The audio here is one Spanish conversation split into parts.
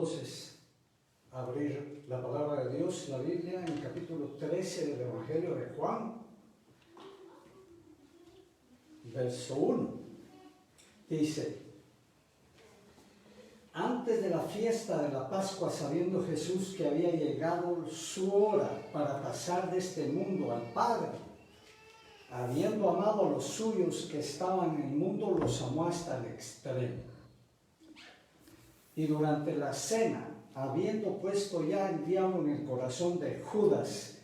entonces abrir la palabra de Dios, la Biblia, en el capítulo 13 del Evangelio de Juan, verso 1. Dice: antes de la fiesta de la Pascua, sabiendo Jesús que había llegado su hora para pasar de este mundo al Padre, habiendo amado a los suyos que estaban en el mundo, los amó hasta el extremo. Y durante la cena, habiendo puesto ya el diablo en el corazón de Judas,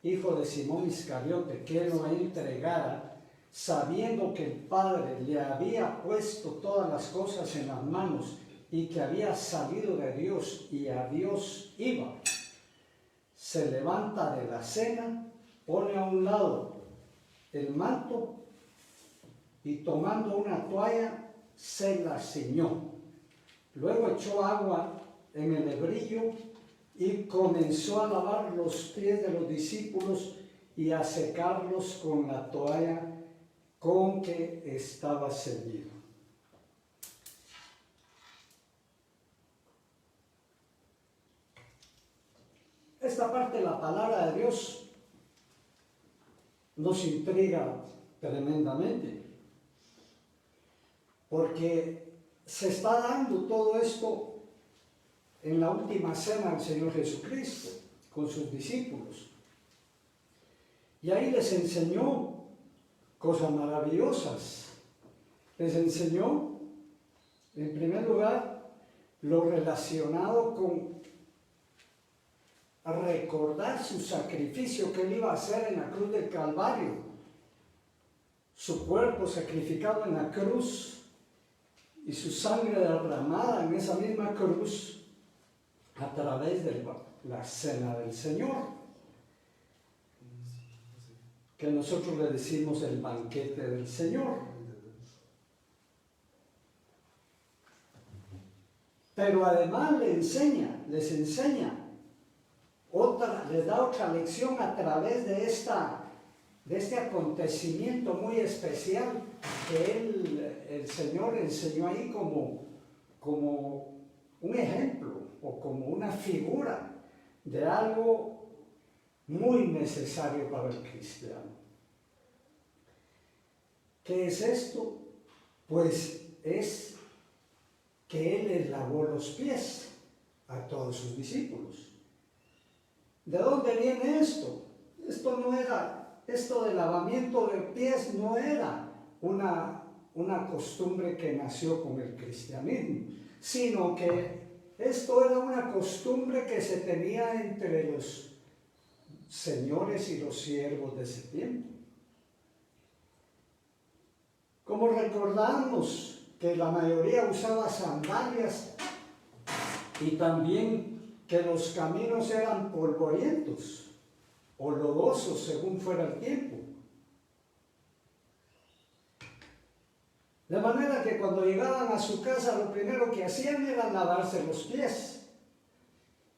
hijo de Simón Iscariote, que él lo entregara, sabiendo que el Padre le había puesto todas las cosas en las manos y que había salido de Dios y a Dios iba, se levanta de la cena, pone a un lado el manto y tomando una toalla se la ciñó. Luego echó agua en el hebrillo y comenzó a lavar los pies de los discípulos y a secarlos con la toalla con que estaba ceñido. Esta parte de la palabra de Dios nos intriga tremendamente, porque se está dando todo esto en la última cena del Señor Jesucristo con sus discípulos. Y ahí les enseñó cosas maravillosas. Les enseñó, en primer lugar, lo relacionado con recordar su sacrificio que él iba a hacer en la cruz del Calvario. Su cuerpo sacrificado en la cruz y su sangre derramada en esa misma cruz a través de la cena del Señor, que nosotros le decimos el banquete del Señor. Pero además les enseña les da otra lección a través de este acontecimiento muy especial que el Señor enseñó ahí como un ejemplo o como una figura de algo muy necesario para el cristiano. ¿Qué es esto? Pues es que Él les lavó los pies a todos sus discípulos. ¿De dónde viene esto? Esto del lavamiento de pies no era una costumbre que nació con el cristianismo, sino que esto era una costumbre que se tenía entre los señores y los siervos de ese tiempo. Como recordamos que la mayoría usaba sandalias y también que los caminos eran polvorientos o lodosos según fuera el tiempo. De manera que cuando llegaban a su casa lo primero que hacían era lavarse los pies.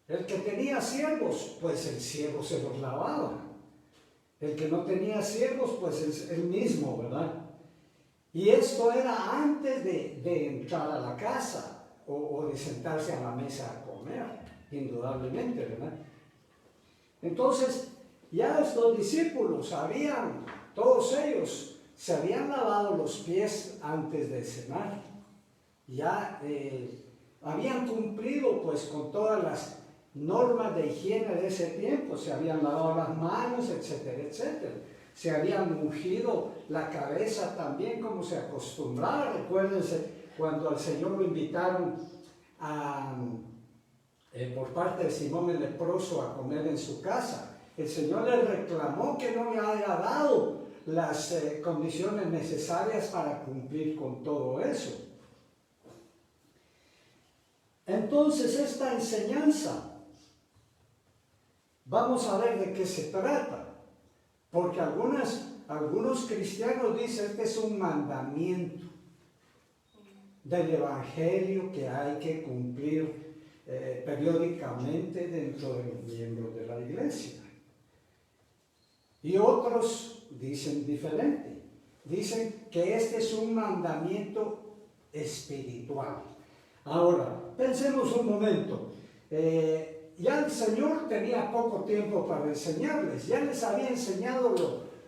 El que tenía siervos, pues el siervo se los lavaba. El que no tenía siervos, pues él mismo, ¿verdad? Y esto era antes de entrar a la casa o de sentarse a la mesa a comer. Indudablemente, ¿verdad? Entonces, ya estos discípulos todos ellos se habían lavado los pies antes de cenar. Ya habían cumplido pues con todas las normas de higiene de ese tiempo, se habían lavado las manos, etcétera, etcétera. Se habían ungido la cabeza también como se acostumbraba. Recuérdense cuando al Señor lo invitaron por parte de Simón el leproso a comer en su casa. El Señor le reclamó que no le haya dado las condiciones necesarias para cumplir con todo eso. Entonces esta enseñanza, vamos a ver de qué se trata, porque algunos cristianos dicen que es un mandamiento del Evangelio que hay que cumplir periódicamente dentro de los miembros de la iglesia. Y otros dicen diferente. Dicen que este es un mandamiento espiritual. Ahora, pensemos un momento. Ya el Señor tenía poco tiempo para enseñarles. Ya les había enseñado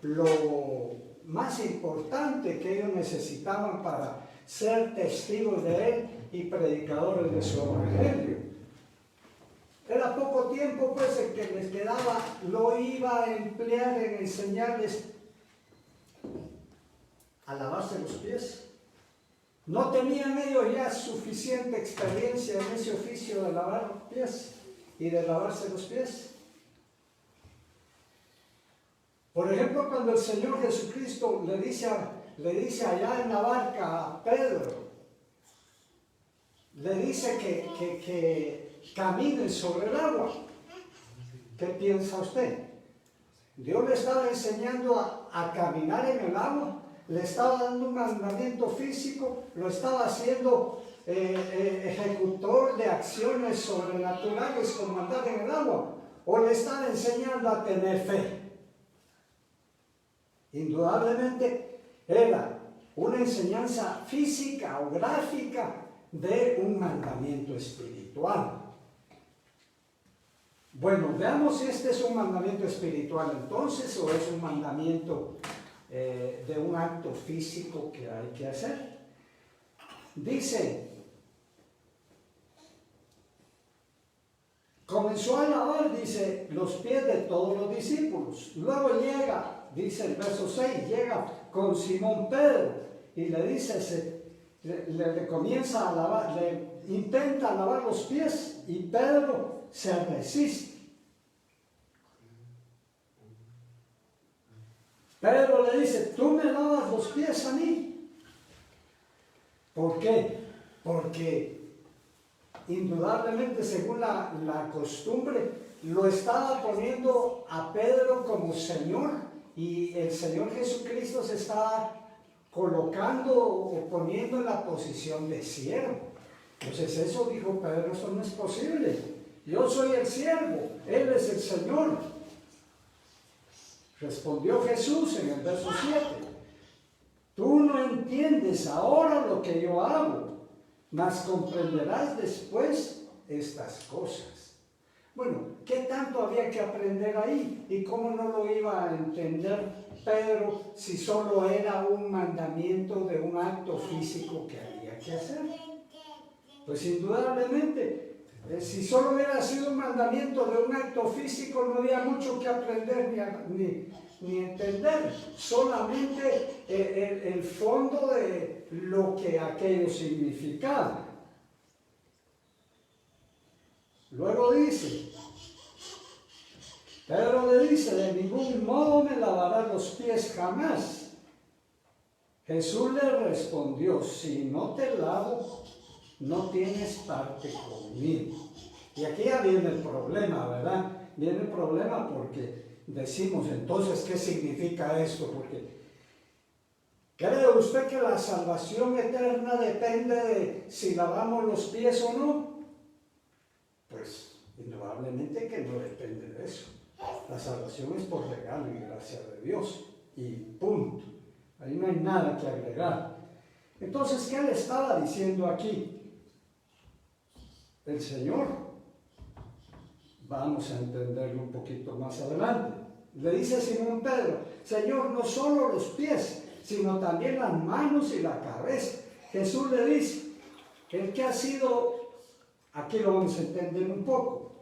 lo más importante que ellos necesitaban para ser testigos de Él y predicadores de su evangelio. Era poco tiempo, pues, el que les quedaba. Lo iba a emplear en enseñarles a lavarse los pies. ¿No tenían ellos ya suficiente experiencia en ese oficio de lavar los pies y de lavarse los pies? Por ejemplo, cuando el Señor Jesucristo le dice allá en la barca a Pedro, le dice que caminen sobre el agua. ¿Qué piensa usted? Dios le estaba enseñando a caminar en el agua. Le estaba dando un mandamiento físico, lo estaba haciendo ejecutor de acciones sobrenaturales como andar en el agua, o le estaba enseñando a tener fe. Indudablemente era una enseñanza física o gráfica de un mandamiento espiritual. Bueno, veamos si este es un mandamiento espiritual entonces o es un mandamiento de un acto físico que hay que hacer. Dice, comenzó a lavar, dice, los pies de todos los discípulos. Luego llega, dice el verso 6, llega con Simón Pedro y le dice, le comienza a lavar, le intenta lavar los pies y Pedro se resiste. Pedro le dice, ¿tú me lavas los pies a mí? ¿Por qué? Porque indudablemente, según la costumbre, lo estaba poniendo a Pedro como Señor, y el Señor Jesucristo se estaba colocando o poniendo en la posición de siervo. Entonces eso dijo Pedro, eso no es posible. Yo soy el siervo, Él es el Señor. Respondió Jesús en el verso 7, tú no entiendes ahora lo que yo hago, mas comprenderás después estas cosas. Bueno, ¿qué tanto había que aprender ahí? ¿Y cómo no lo iba a entender Pedro si solo era un mandamiento de un acto físico que había que hacer? Pues indudablemente, si solo hubiera sido un mandamiento de un acto físico, no había mucho que aprender ni entender, solamente el fondo de lo que aquello significaba. Luego dice, Pedro le dice, de ningún modo me lavarás los pies jamás. Jesús le respondió, si no te lavo, no tienes parte conmigo. Y aquí ya viene el problema, ¿verdad? Viene el problema porque decimos, entonces, ¿qué significa esto? Porque ¿cree usted que la salvación eterna depende de si lavamos los pies o no? Pues, indudablemente que no depende de eso. La salvación es por regalo y gracia de Dios. Y punto. Ahí no hay nada que agregar. Entonces, ¿qué le estaba diciendo aquí el Señor? Vamos a entenderlo un poquito más adelante. Le dice Simón Pedro, Señor, no solo los pies, sino también las manos y la cabeza. Jesús le dice, el que ha sido, aquí lo vamos a entender un poco,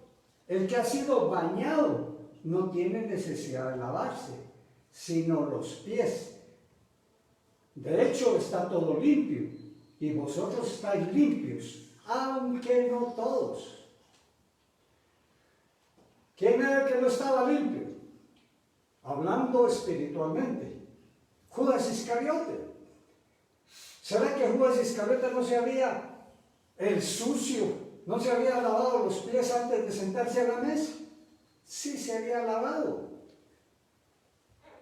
el que ha sido bañado no tiene necesidad de lavarse, sino los pies. De hecho, está todo limpio, y vosotros estáis limpios, aunque no todos. ¿Quién era el que no estaba limpio? Hablando espiritualmente, Judas Iscariote. ¿Será que Judas Iscariote no se había, el sucio, no se había lavado los pies antes de sentarse a la mesa? Sí se había lavado.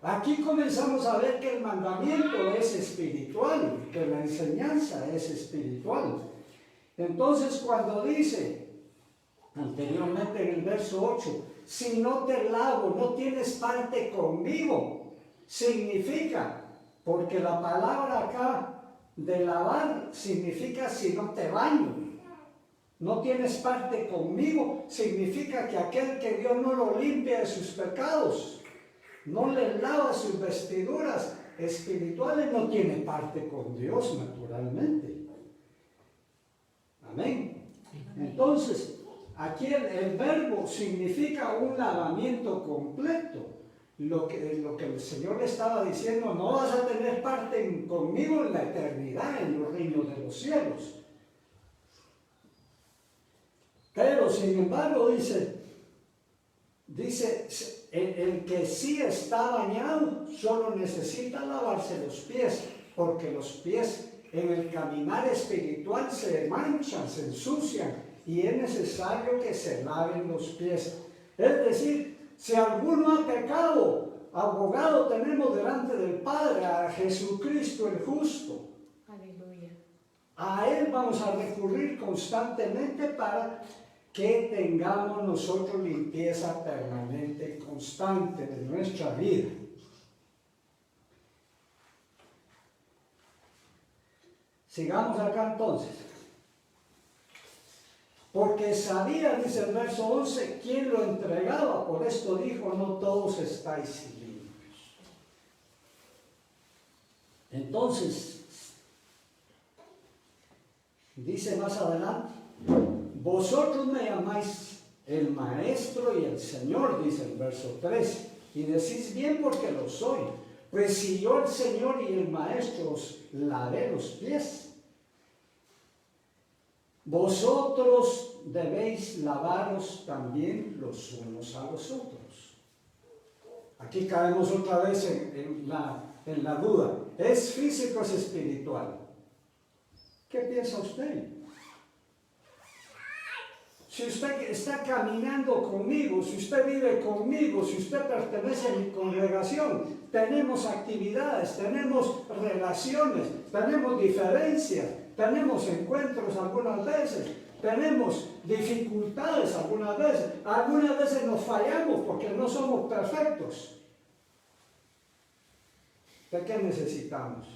Aquí comenzamos a ver que el mandamiento es espiritual, que la enseñanza es espiritual. Entonces, cuando dice anteriormente en el verso 8, si no te lavo, no tienes parte conmigo, significa, porque la palabra acá de lavar significa si no te baño. no tienes parte conmigo, significa que aquel que Dios no lo limpia de sus pecados, no le lava sus vestiduras espirituales, no tiene parte con Dios naturalmente. Amén. Entonces, aquí el verbo significa un lavamiento completo. Lo que el Señor le estaba diciendo, no vas a tener parte conmigo en la eternidad, en los reinos de los cielos. Pero sin embargo dice, el que sí está bañado solo necesita lavarse los pies, porque los pies en el caminar espiritual se manchan, se ensucian, y es necesario que se laven los pies. Es decir, si alguno ha pecado, abogado tenemos delante del Padre, a Jesucristo el justo. Aleluya. A Él vamos a recurrir constantemente para que tengamos nosotros limpieza permanente, constante de nuestra vida. Sigamos acá entonces. Porque sabía, dice el verso 11, quién lo entregaba. Por esto dijo, no todos estáis limpios. Entonces, dice más adelante, vosotros me llamáis el Maestro y el Señor, dice el verso 3, y decís bien porque lo soy. Pues si yo el Señor y el Maestro os lavé los pies, vosotros debéis lavaros también los unos a los otros. Aquí caemos otra vez en la duda. ¿Es físico o es espiritual? ¿Qué piensa usted? Si usted está caminando conmigo, si usted vive conmigo, si usted pertenece a mi congregación, tenemos actividades, tenemos relaciones, tenemos diferencias, tenemos encuentros algunas veces, tenemos dificultades algunas veces nos fallamos porque no somos perfectos. ¿De qué necesitamos?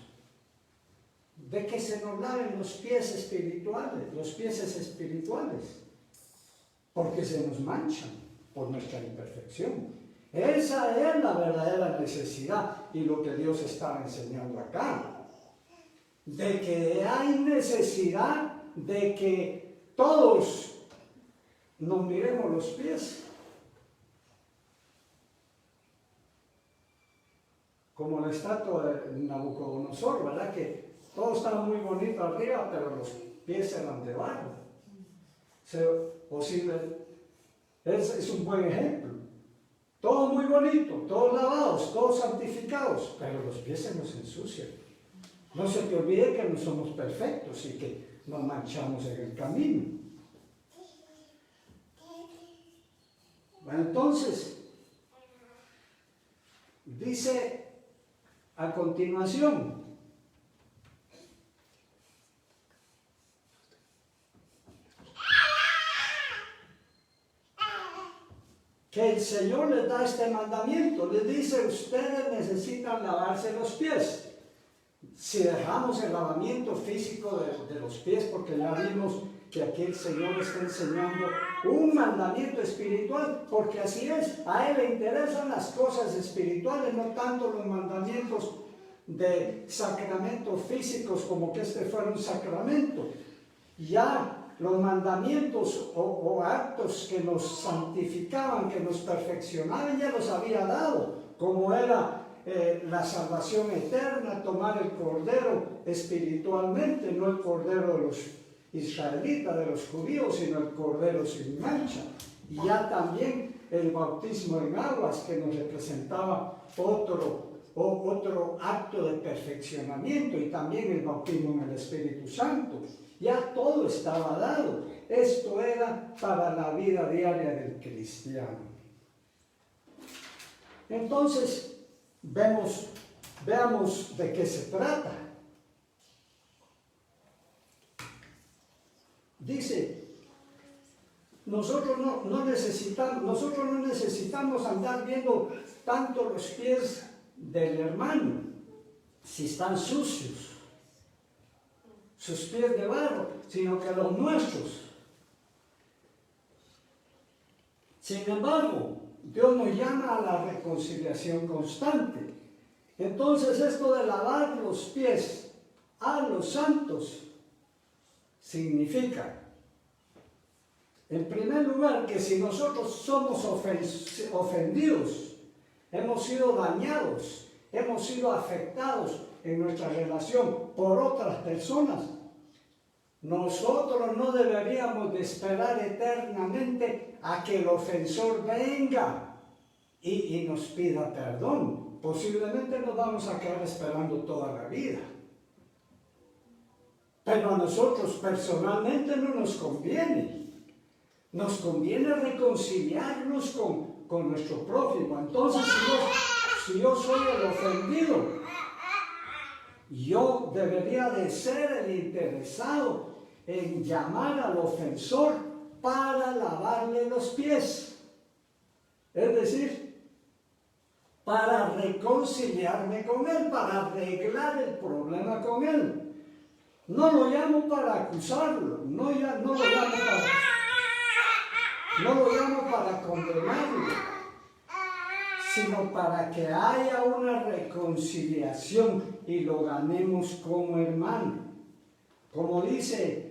De que se nos laven los pies espirituales, porque se nos manchan por nuestra imperfección. Esa es la verdadera necesidad y lo que Dios está enseñando acá. De que hay necesidad de que todos nos miremos los pies. Como la estatua de Nabucodonosor, ¿verdad? Que todo estaba muy bonito arriba, pero los pies eran de barro. Es un buen ejemplo. Todo muy bonito, todos lavados, todos santificados, pero los pies se nos ensucian. No se te olvide que no somos perfectos y que nos manchamos en el camino. Bueno, entonces, dice a continuación, que el Señor les da este mandamiento, les dice, ustedes necesitan lavarse los pies. Si dejamos el lavamiento físico de los pies, porque ya vimos que aquí el Señor está enseñando un mandamiento espiritual, porque así es, a Él le interesan las cosas espirituales, no tanto los mandamientos de sacramentos físicos como que este fuera un sacramento. Ya los mandamientos o actos que nos santificaban, que nos perfeccionaban, ya los había dado, como era la salvación eterna, tomar el cordero espiritualmente, no el cordero de los israelitas, de los judíos, sino el cordero sin mancha. Y ya también el bautismo en aguas, que nos representaba otro acto de perfeccionamiento, y también el bautismo en el Espíritu Santo. Ya todo estaba dado. Esto era para la vida diaria del cristiano. Entonces, veamos de qué se trata. Dice, nosotros no necesitamos andar viendo tanto los pies del hermano, si están sucios, sus pies de barro, sino que los nuestros. Sin embargo, Dios nos llama a la reconciliación constante. Entonces esto de lavar los pies a los santos significa, en primer lugar, que si nosotros somos ofendidos, hemos sido dañados, hemos sido afectados en nuestra relación por otras personas, nosotros no deberíamos de esperar eternamente a que el ofensor venga y nos pida perdón. Posiblemente nos vamos a quedar esperando toda la vida. Pero a nosotros personalmente no nos conviene. Nos conviene reconciliarnos con nuestro prójimo. Entonces, si yo soy el ofendido, yo debería de ser el interesado en llamar al ofensor para lavarle los pies. Es decir, para reconciliarme con él, para arreglar el problema con él. No lo llamo para acusarlo, no lo llamo para condenarlo, sino para que haya una reconciliación y lo ganemos como hermano. Como dice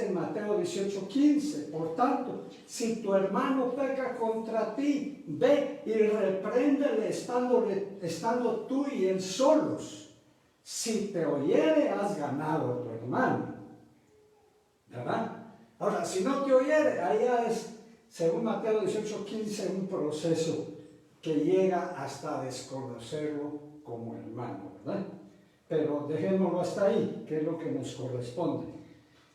en Mateo 18:15, por tanto, si tu hermano peca contra ti, ve y repréndele estando tú y él solos. Si te oyere, has ganado a tu hermano. ¿Verdad? Ahora, si no te oyere, ahí ya es, según Mateo 18:15, un proceso que llega hasta desconocerlo como hermano, ¿verdad? Pero dejémoslo hasta ahí, que es lo que nos corresponde.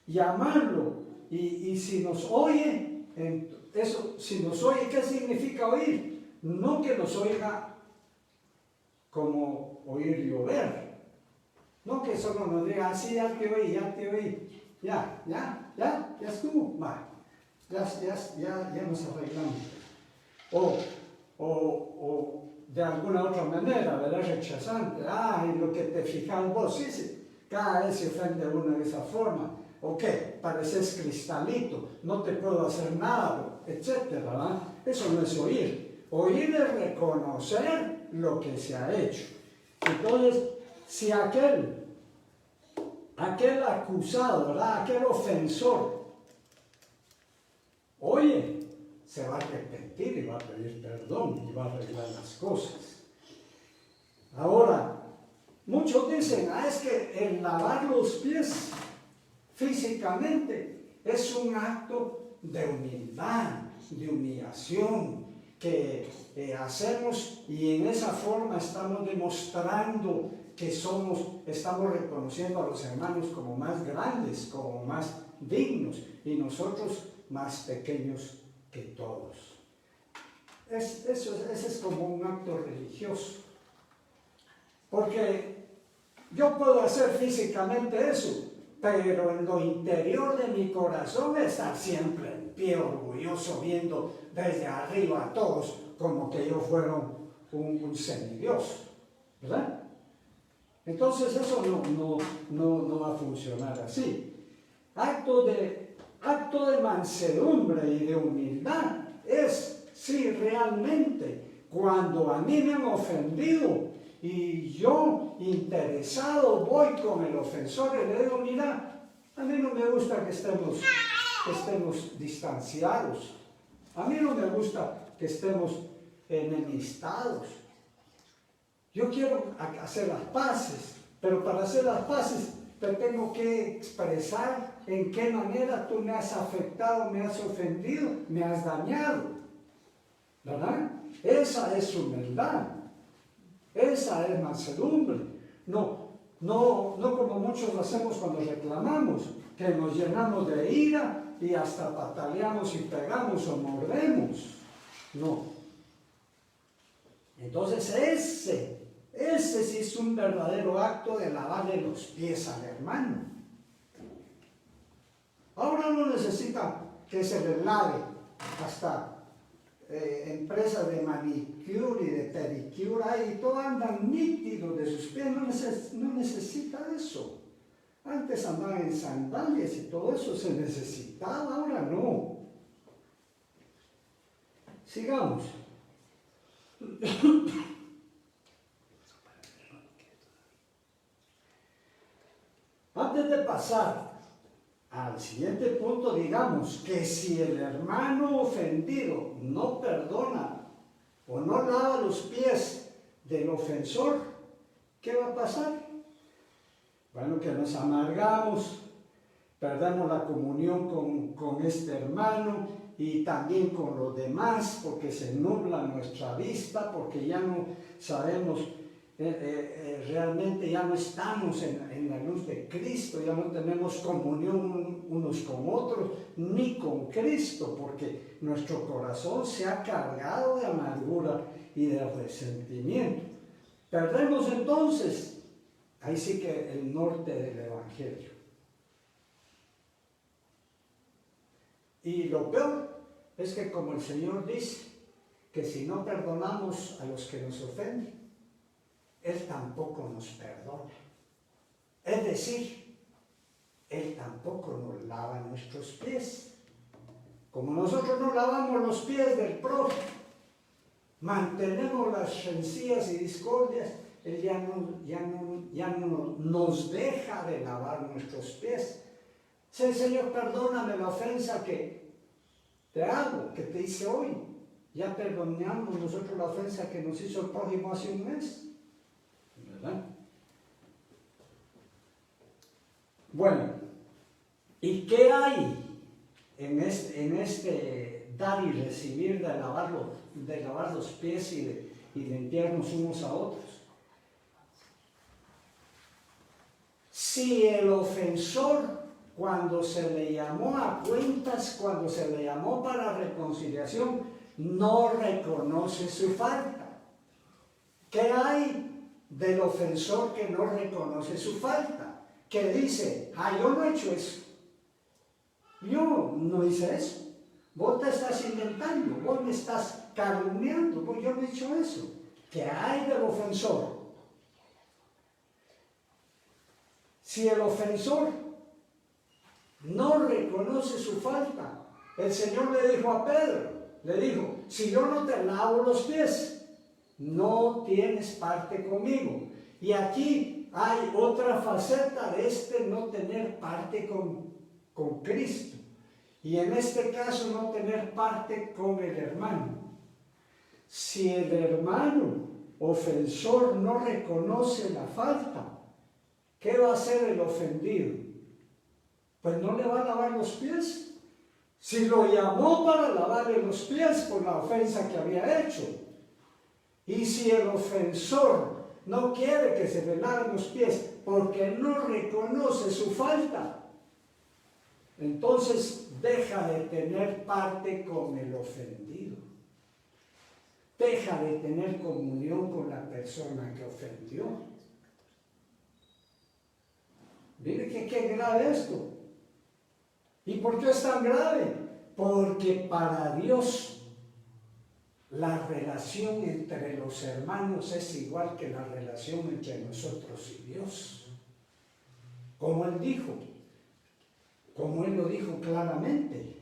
Llamarlo, y si nos oye, si nos oye, ¿qué significa oír? No que nos oiga como oír llover. No que solo nos diga, así ya te oí, ya estuvo, va, ya nos arreglamos. O de alguna otra manera, ¿verdad? Rechazante, y lo que te fijas vos, sí, cada vez se ofende uno de esa forma. ¿O qué? Pareces cristalito, no te puedo hacer nada, etcétera, ¿verdad? Eso no es oír. Oír es reconocer lo que se ha hecho. Entonces, si aquel acusado, ¿verdad? Aquel ofensor, oye, se va a arrepentir y va a pedir perdón y va a arreglar las cosas. Ahora, muchos dicen, es que el lavar los pies físicamente es un acto de humildad, de humillación, que hacemos y en esa forma estamos demostrando que estamos reconociendo a los hermanos como más grandes, como más dignos y nosotros más pequeños que todos. Ese es como un acto religioso. Porque yo puedo hacer físicamente eso, pero en lo interior de mi corazón estar siempre en pie, orgulloso, viendo desde arriba a todos como que yo fuera un semidios, ¿verdad? Entonces eso no va a funcionar así. Acto de mansedumbre y de humildad es, sí, realmente, cuando a mí me han ofendido y yo, interesado, voy con el ofensor y le digo, mira, a mí no me gusta que estemos distanciados, a mí no me gusta que estemos enemistados. Yo quiero hacer las paces, pero para hacer las paces te tengo que expresar en qué manera tú me has afectado, me has ofendido, me has dañado, ¿verdad? Esa es humildad, esa es mansedumbre. No como muchos lo hacemos cuando reclamamos, que nos llenamos de ira y hasta pataleamos y pegamos o mordemos. No. Entonces ese sí es un verdadero acto de lavarle los pies al hermano. Ahora no necesita que se le lave, hasta empresas de manicure y de pedicure y todo andan nítidos de sus pies, no necesita eso. Antes andaban en sandalias y todo eso se necesitaba, ahora no. Sigamos. Antes de pasar al siguiente punto, digamos que si el hermano ofendido no perdona o no lava los pies del ofensor, ¿qué va a pasar? Bueno, que nos amargamos, perdemos la comunión con este hermano y también con los demás, porque se nubla nuestra vista, porque ya no sabemos, realmente ya no estamos en la luz de Cristo, ya no tenemos comunión unos con otros, ni con Cristo, porque nuestro corazón se ha cargado de amargura y de resentimiento. Perdemos entonces, ahí sí que el norte del Evangelio. Y lo peor es que, como el Señor dice, que si no perdonamos a los que nos ofenden, Él tampoco nos perdona. Es decir, Él tampoco nos lava nuestros pies. Como nosotros no lavamos los pies del prójimo, mantenemos las rencillas y discordias, Él ya no nos deja de lavar nuestros pies. Sí, Señor, perdóname la ofensa que te hago, que te hice hoy. Ya perdonamos nosotros la ofensa que nos hizo el prójimo hace un mes. ¿Verdad? Bueno, ¿y qué hay en este dar y recibir de lavar los pies y limpiarnos unos a otros? Si el ofensor, cuando se le llamó a cuentas, cuando se le llamó para reconciliación, no reconoce su falta. ¿Qué hay del ofensor que no reconoce su falta? Que dice, yo no he hecho eso. Yo no hice eso. Vos te estás inventando, vos me estás calumniando, yo no he hecho eso. ¿Qué hay del ofensor? Si el ofensor no reconoce su falta, el Señor le dijo a Pedro, le dijo, si yo no te lavo los pies, no tienes parte conmigo. Y aquí hay otra faceta de no tener parte con Cristo. Y en este caso no tener parte con el hermano. Si el hermano ofensor no reconoce la falta, ¿qué va a hacer el ofendido? Pues no le va a lavar los pies. Si lo llamó para lavarle los pies por la ofensa que había hecho. Y si el ofensor no quiere que se le laven los pies porque no reconoce su falta, entonces deja de tener parte con el ofendido. Deja de tener comunión con la persona que ofendió. Mire qué grave esto. ¿Y por qué es tan grave? Porque para Dios la relación entre los hermanos es igual que la relación entre nosotros y Dios. Como Él lo dijo claramente,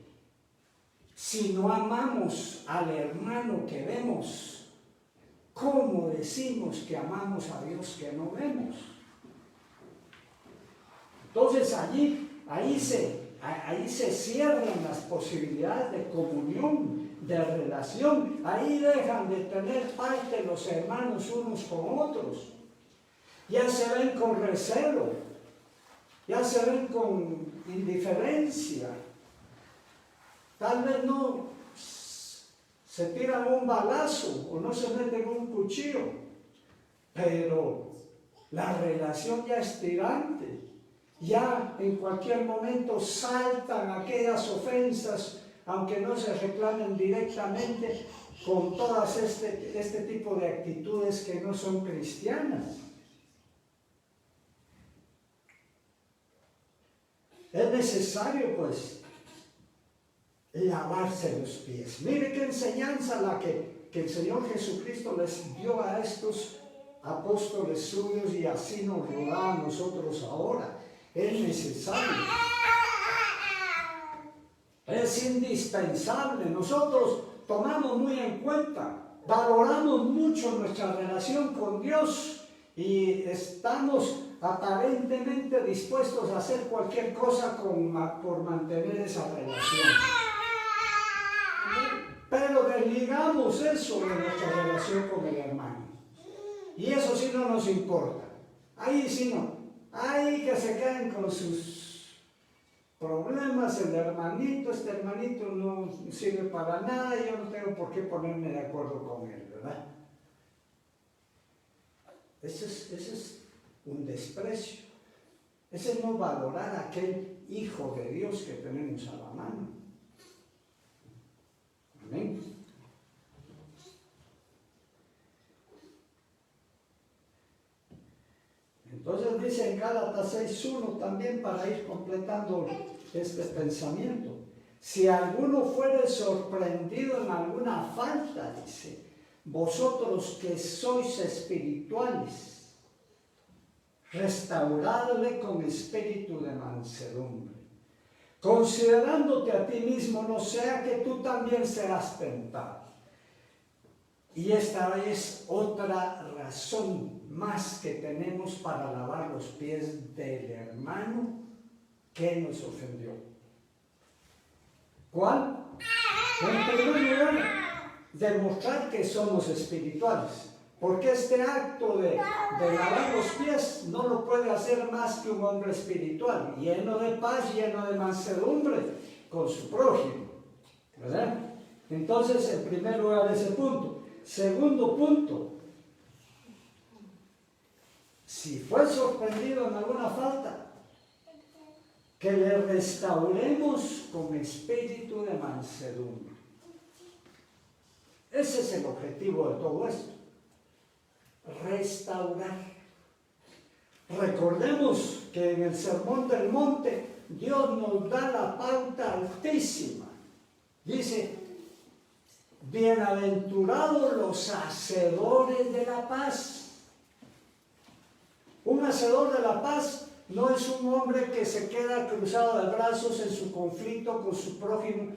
si no amamos al hermano que vemos, ¿cómo decimos que amamos a Dios que no vemos? Entonces ahí se cierran las posibilidades de comunión, de relación. Ahí dejan de tener parte los hermanos unos con otros. Ya se ven con recelo, ya se ven con indiferencia. Tal vez no se tiran un balazo o no se meten un cuchillo, pero la relación ya es tirante. Ya en cualquier momento saltan aquellas ofensas, aunque no se reclamen directamente, con todas este tipo de actitudes que no son cristianas. Es necesario, pues, lavarse los pies. Mire qué enseñanza la que el Señor Jesucristo les dio a estos apóstoles suyos, y así nos lo da a nosotros ahora. Es necesario, es indispensable. Nosotros tomamos muy en cuenta, valoramos mucho nuestra relación con Dios y estamos aparentemente dispuestos a hacer cualquier cosa por mantener esa relación. Pero desligamos eso de nuestra relación con el hermano. Y eso sí no nos importa. Ahí sí no. Ahí que se queden con sus problemas, el hermanito, este hermanito no sirve para nada, yo no tengo por qué ponerme de acuerdo con él, ¿verdad? Eso es un desprecio. Ese es no valorar a aquel Hijo de Dios que tenemos a la mano. Amén. Entonces dice en Gálatas 6:1 también, para ir completando este pensamiento: si alguno fuere sorprendido en alguna falta, dice, vosotros que sois espirituales, restauradle con espíritu de mansedumbre, considerándote a ti mismo, no sea que tú también serás tentado. Y esta es otra razón más que tenemos para lavar los pies del hermano que nos ofendió. ¿Cuál? En primer lugar, demostrar que somos espirituales. Porque este acto de lavar los pies no lo puede hacer más que un hombre espiritual, lleno de paz, lleno de mansedumbre con su prójimo, ¿verdad? Entonces, en primer lugar, ese punto. Segundo punto, si fue sorprendido en alguna falta, que le restauremos con espíritu de mansedumbre. Ese es el objetivo de todo esto. Restaurar. Recordemos que en el Sermón del Monte Dios nos da la pauta altísima. Dice: bienaventurados los hacedores de la paz. Un hacedor de la paz no es un hombre que se queda cruzado de brazos en su conflicto con su prójimo,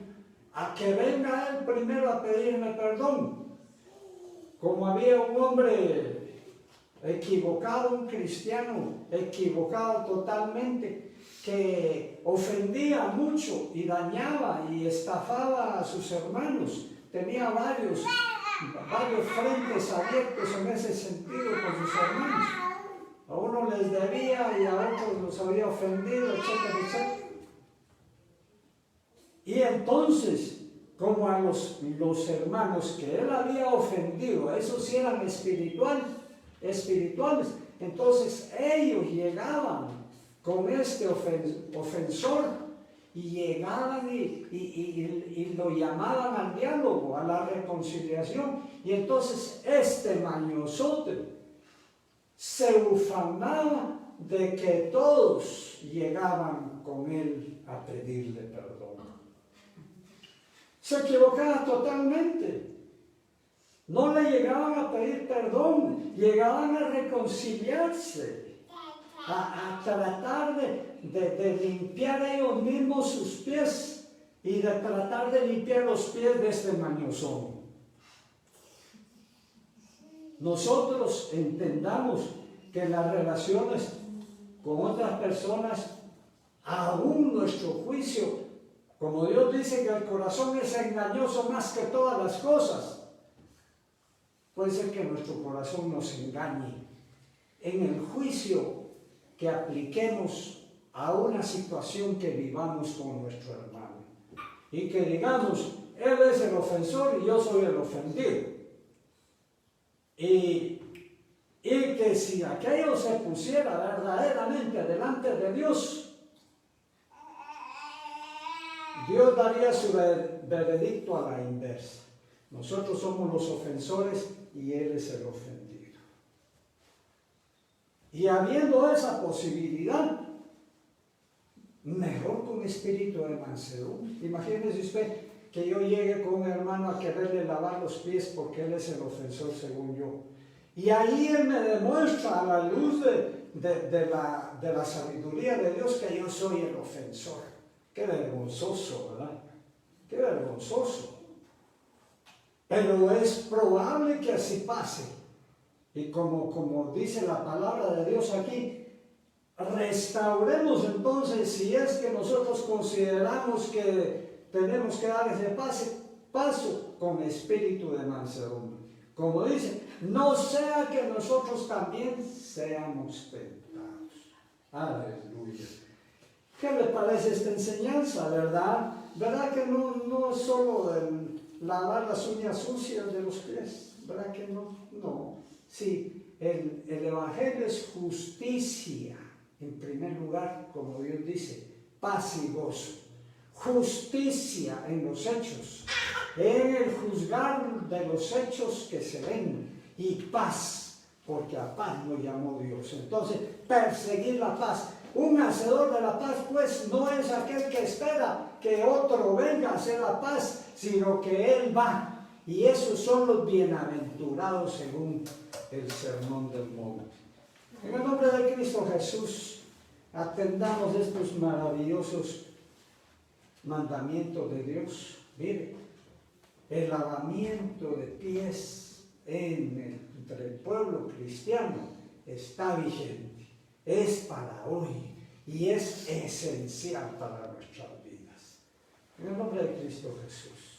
a que venga él primero a pedirme perdón. Como había un hombre equivocado, un cristiano equivocado totalmente, que ofendía mucho y dañaba y estafaba a sus hermanos. Tenía varios frentes abiertos en ese sentido con sus hermanos. A uno les debía y a otros los había ofendido, etcétera, etcétera. Y entonces, como a los hermanos que él había ofendido, esos sí eran espirituales, entonces ellos llegaban con este ofensor y llegaban y lo llamaban al diálogo, a la reconciliación. Y entonces este mañosote se ufanaba de que todos llegaban con él a pedirle perdón. Se equivocaba totalmente. No le llegaban a pedir perdón, llegaban a reconciliarse, a tratar de limpiar ellos mismos sus pies y de tratar de limpiar los pies de este mañosón. Nosotros entendamos que en las relaciones con otras personas, aún nuestro juicio, como Dios dice que el corazón es engañoso más que todas las cosas, puede ser que nuestro corazón nos engañe en el juicio que apliquemos a una situación que vivamos con nuestro hermano. Y que digamos, él es el ofensor y yo soy el ofendido. Y que si aquello se pusiera verdaderamente delante de Dios, Dios daría su veredicto a la inversa. Nosotros somos los ofensores y Él es el ofendido. Y habiendo esa posibilidad, mejor con espíritu de mansedumbre. Imagínese usted que yo llegue con un hermano a quererle lavar los pies porque él es el ofensor según yo. Y ahí él me demuestra a la luz de la sabiduría de Dios que yo soy el ofensor. Qué vergonzoso, ¿verdad? Qué vergonzoso. Pero es probable que así pase. Y como dice la palabra de Dios aquí, restauremos entonces, si es que nosotros consideramos que tenemos que dar ese paso con espíritu de mansedumbre. Como dice, no sea que nosotros también seamos tentados. Aleluya. ¿Qué le parece esta enseñanza, verdad? ¿Verdad que no es solo lavar las uñas sucias de los pies? ¿Verdad que no? No. Sí, el Evangelio es justicia. En primer lugar, como Dios dice, paz y gozo. Justicia en los hechos, en el juzgar de los hechos que se ven, y paz, porque a paz nos llamó Dios. Entonces, perseguir la paz. Un hacedor de la paz, pues, no es aquel que espera que otro venga a hacer la paz, sino que él va. Y esos son los bienaventurados según el Sermón del Monte. En el nombre de Cristo Jesús, atendamos estos maravillosos mandamientos de Dios. Mire, el lavamiento de pies entre el pueblo cristiano está vigente, es para hoy y es esencial para nuestras vidas. En el nombre de Cristo Jesús.